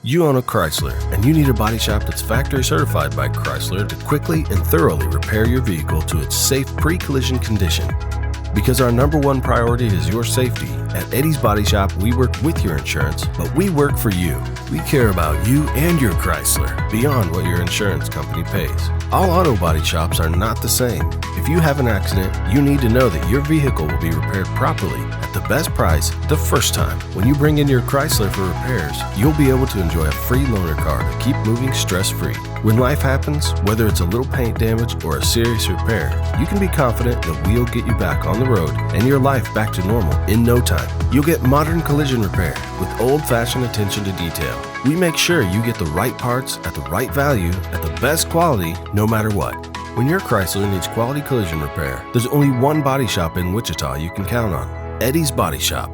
You own a Chrysler, and you need a body shop that's factory certified by Chrysler to quickly and thoroughly repair your vehicle to its safe pre-collision condition. Because our number one priority is your safety, at Eddy's Body Shop, we work with your insurance, but we work for you. We care about you and your Chrysler beyond what your insurance company pays. All auto body shops are not the same. If you have an accident, you need to know that your vehicle will be repaired properly at the best price the first time. When you bring in your Chrysler for repairs, you'll be able to enjoy a free loaner car to keep moving stress-free. When life happens, whether it's a little paint damage or a serious repair, you can be confident that we'll get you back on the road and your life back to normal in no time. You'll get modern collision repair with old-fashioned attention to detail. We make sure you get the right parts at the right value at the best quality no matter what. When your Chrysler needs quality collision repair, there's only one body shop in Wichita you can count on: Eddy's Body Shop.